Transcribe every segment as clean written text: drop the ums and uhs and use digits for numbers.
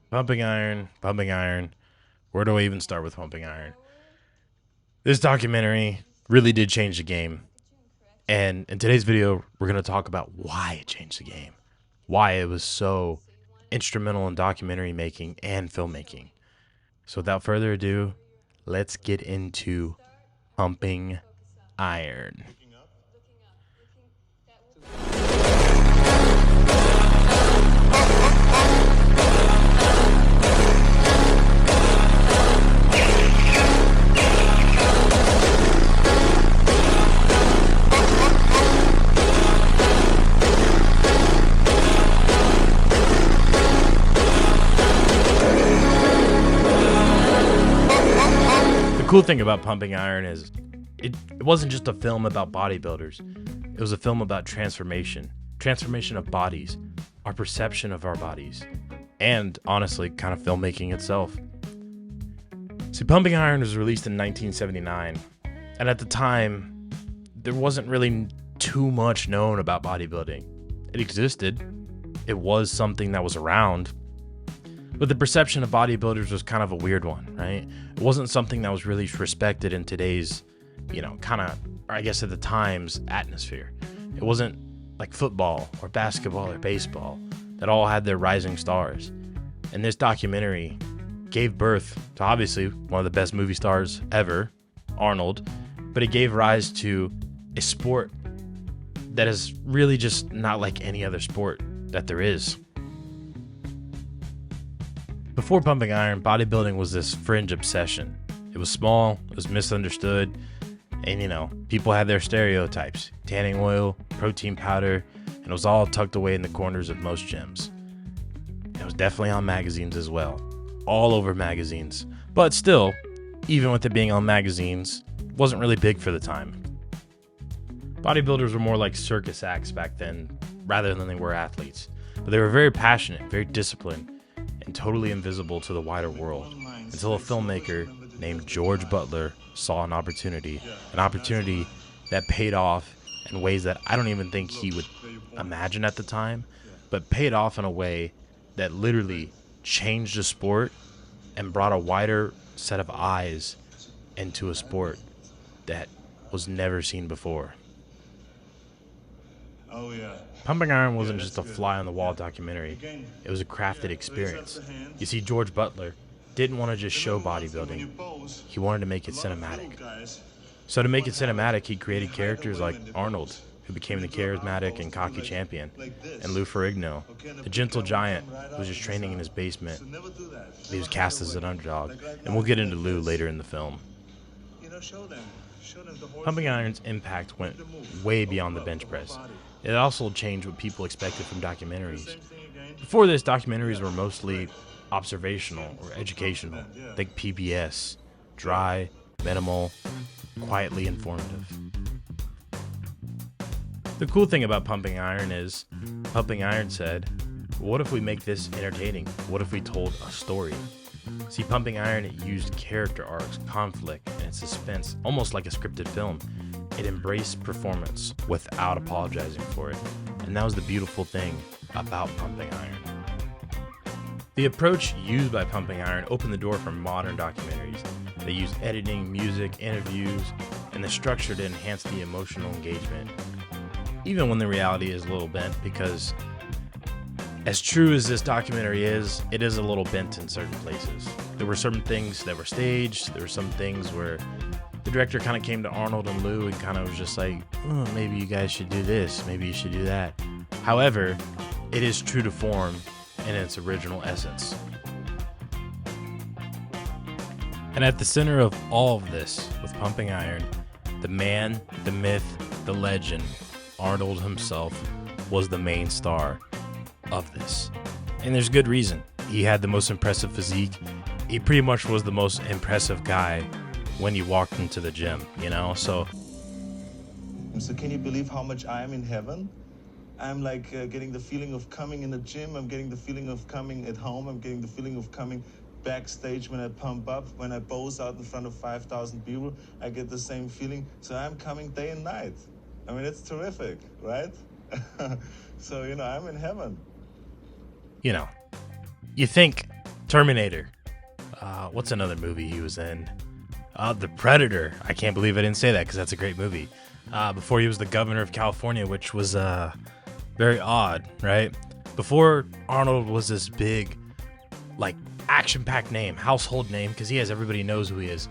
Pumping iron, pumping iron. Where do I even start with pumping iron? This documentary really did change the game. And in today's video, we're going to talk about why it changed the game, why it was so instrumental in documentary making and filmmaking. So without further ado, let's get into pumping iron. The cool thing about Pumping Iron is it wasn't just a film about bodybuilders. It was a film about transformation of bodies, our perception of our bodies, and honestly, kind of filmmaking itself. See, Pumping Iron was released in 1979, and at the time, there wasn't really too much known about bodybuilding. It existed, it was something that was around, but the perception of bodybuilders was kind of a weird one, right? It wasn't something that was really respected in today's, kind of, or I guess at the time's atmosphere. It wasn't like football or basketball or baseball that all had their rising stars. And this documentary gave birth to obviously one of the best movie stars ever, Arnold, but it gave rise to a sport that is really just not like any other sport that there is. Before Pumping Iron, bodybuilding was this fringe obsession. It was small, it was misunderstood, and people had their stereotypes. Tanning oil, protein powder, and it was all tucked away in the corners of most gyms. It was definitely on magazines as well. All over magazines. But still, even with it being on magazines, it wasn't really big for the time. Bodybuilders were more like circus acts back then, rather than they were athletes. But they were very passionate, very disciplined, and totally invisible to the wider world, until a filmmaker named George Butler saw an opportunity that paid off in ways that I don't even think he would imagine at the time, but paid off in a way that literally changed the sport and brought a wider set of eyes into a sport that was never seen before. Oh yeah. Pumping Iron wasn't just a fly on the wall documentary, it was a crafted experience. You see, George Butler didn't want to just show bodybuilding, he wanted to make it cinematic. So to make it cinematic, he created characters like Arnold, who became the charismatic and cocky champion, and Lou Ferrigno, the gentle giant who was just training in his basement. He was cast as an underdog, and we'll get into Lou later in the film. Pumping Iron's impact went way beyond the bench press. It also changed what people expected from documentaries. Before this, documentaries were mostly observational or educational. Think PBS, dry, minimal, quietly informative. The cool thing about Pumping Iron is, Pumping Iron said, what if we make this entertaining? What if we told a story? See, Pumping Iron, it used character arcs, conflict, and suspense, almost like a scripted film. It embraced performance without apologizing for it. And that was the beautiful thing about Pumping Iron. The approach used by Pumping Iron opened the door for modern documentaries. They used editing, music, interviews, and the structure to enhance the emotional engagement. Even when the reality is a little bent, because as true as this documentary is, it is a little bent in certain places. There were certain things that were staged. There were some things where the director kind of came to Arnold and Lou and kind of was just like, oh, maybe you guys should do this. Maybe you should do that. However, it is true to form in its original essence. And at the center of all of this, with Pumping Iron, the man, the myth, the legend, Arnold himself, was the main star of this. And there's good reason. He had the most impressive physique. He pretty much was the most impressive guy when you walked into the gym, So can you believe how much I am in heaven? I'm like getting the feeling of coming in the gym. I'm getting the feeling of coming at home. I'm getting the feeling of coming backstage when I pump up, when I pose out in front of 5,000 people. I get the same feeling. So I'm coming day and night. I mean, it's terrific, right? So, I'm in heaven. You think Terminator. What's another movie he was in? The Predator. I can't believe I didn't say that because that's a great movie. Before he was the governor of California, which was very odd, right? Before Arnold was this big, like, action-packed name, household name, because everybody knows who he is.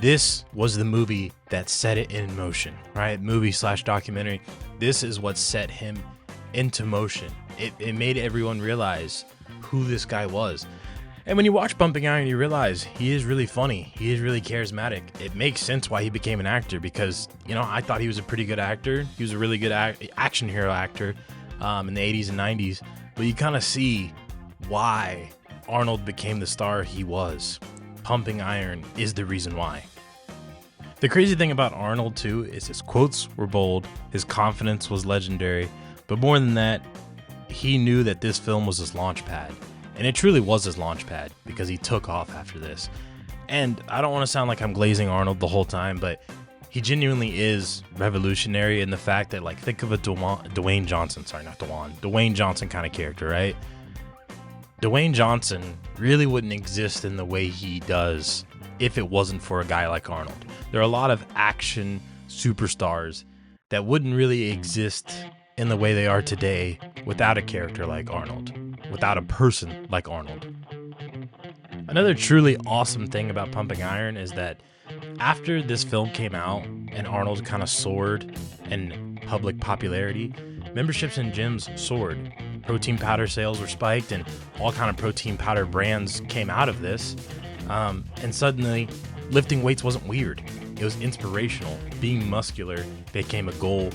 This was the movie that set it in motion, right? Movie/documentary. This is what set him into motion. It made everyone realize who this guy was. And when you watch Pumping Iron, you realize he is really funny. He is really charismatic. It makes sense why he became an actor because, I thought he was a pretty good actor. He was a really good action hero actor in the 80s and 90s. But you kind of see why Arnold became the star he was. Pumping Iron is the reason why. The crazy thing about Arnold, too, is his quotes were bold, his confidence was legendary, but more than that, he knew that this film was his launch pad. And it truly was his launch pad because he took off after this. And I don't want to sound like I'm glazing Arnold the whole time, but he genuinely is revolutionary in the fact that, like, think of a Dwayne Johnson kind of character, right? Dwayne Johnson really wouldn't exist in the way he does if it wasn't for a guy like Arnold. There are a lot of action superstars that wouldn't really exist in the way they are today without a character like Arnold, without a person like Arnold. Another truly awesome thing about Pumping Iron is that after this film came out and Arnold kind of soared in public popularity, memberships in gyms soared. Protein powder sales were spiked and all kind of protein powder brands came out of this. And suddenly, lifting weights wasn't weird. It was inspirational. Being muscular became a goal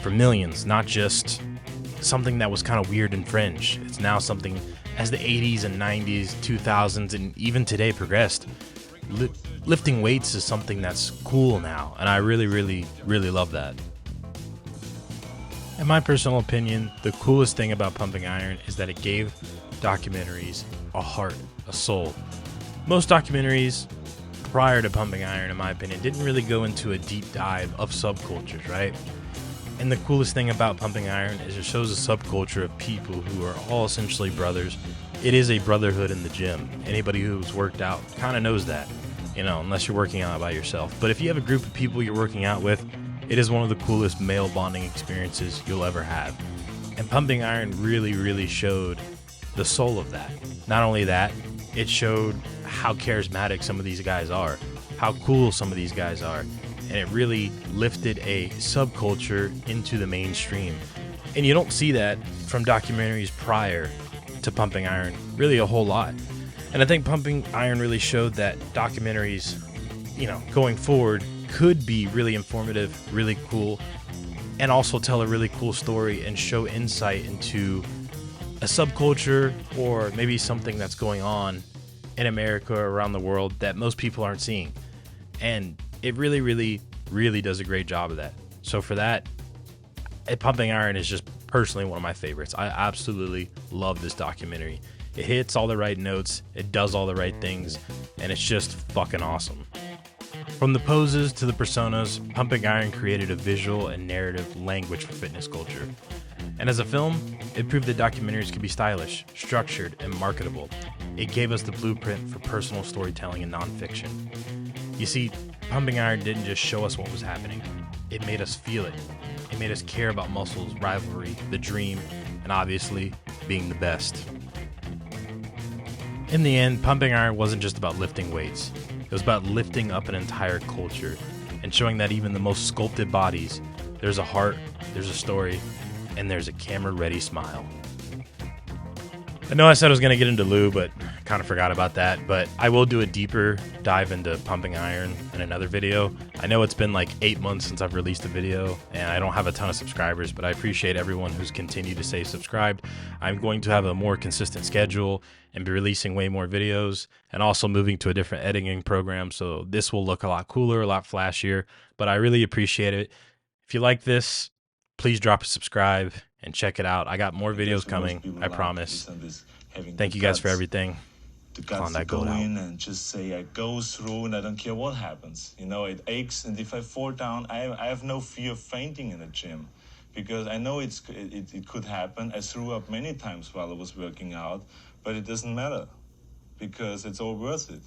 for millions, not just something that was kind of weird and fringe. It's now something, as the 80s and 90s, 2000s, and even today progressed, lifting weights is something that's cool now, and I really, really, really love that. In my personal opinion, the coolest thing about Pumping Iron is that it gave documentaries a heart, a soul. Most documentaries prior to Pumping Iron, in my opinion, didn't really go into a deep dive of subcultures, right? And the coolest thing about Pumping Iron is it shows a subculture of people who are all essentially brothers. It is a brotherhood in the gym. Anybody who's worked out kind of knows that, unless you're working out by yourself. But if you have a group of people you're working out with, it is one of the coolest male bonding experiences you'll ever have. And Pumping Iron really, really showed the soul of that. Not only that, it showed how charismatic some of these guys are, how cool some of these guys are. And it really lifted a subculture into the mainstream. And you don't see that from documentaries prior to Pumping Iron really a whole lot. And I think Pumping Iron really showed that documentaries, going forward could be really informative, really cool, and also tell a really cool story and show insight into a subculture or maybe something that's going on in America or around the world that most people aren't seeing. And it really, really, really does a great job of that. So for that, Pumping Iron is just personally one of my favorites. I absolutely love this documentary. It hits all the right notes, it does all the right things, and it's just fucking awesome. From the poses to the personas, Pumping Iron created a visual and narrative language for fitness culture. And as a film, it proved that documentaries could be stylish, structured, and marketable. It gave us the blueprint for personal storytelling and nonfiction. You see, Pumping Iron didn't just show us what was happening. It made us feel it. It made us care about muscles, rivalry, the dream, and obviously, being the best. In the end, Pumping Iron wasn't just about lifting weights. It was about lifting up an entire culture and showing that even the most sculpted bodies, there's a heart, there's a story, and there's a camera-ready smile. I know I said I was going to get into Lou, but kind of forgot about that. But I will do a deeper dive into Pumping Iron in another video. I know it's been like 8 months since I've released a video, and I don't have a ton of subscribers, but I appreciate everyone who's continued to stay subscribed. I'm going to have a more consistent schedule and be releasing way more videos, and also moving to a different editing program, so this will look a lot cooler, a lot flashier, but I really appreciate it. If you like this, please drop a subscribe and check it out. I got more videos coming, I promise. Thank you guys for everything. The guts to go in and just say I go through and I don't care what happens. It aches, and if I fall down, I have no fear of fainting in the gym, because I know it could happen. I threw up many times while I was working out, but it doesn't matter, because it's all worth it.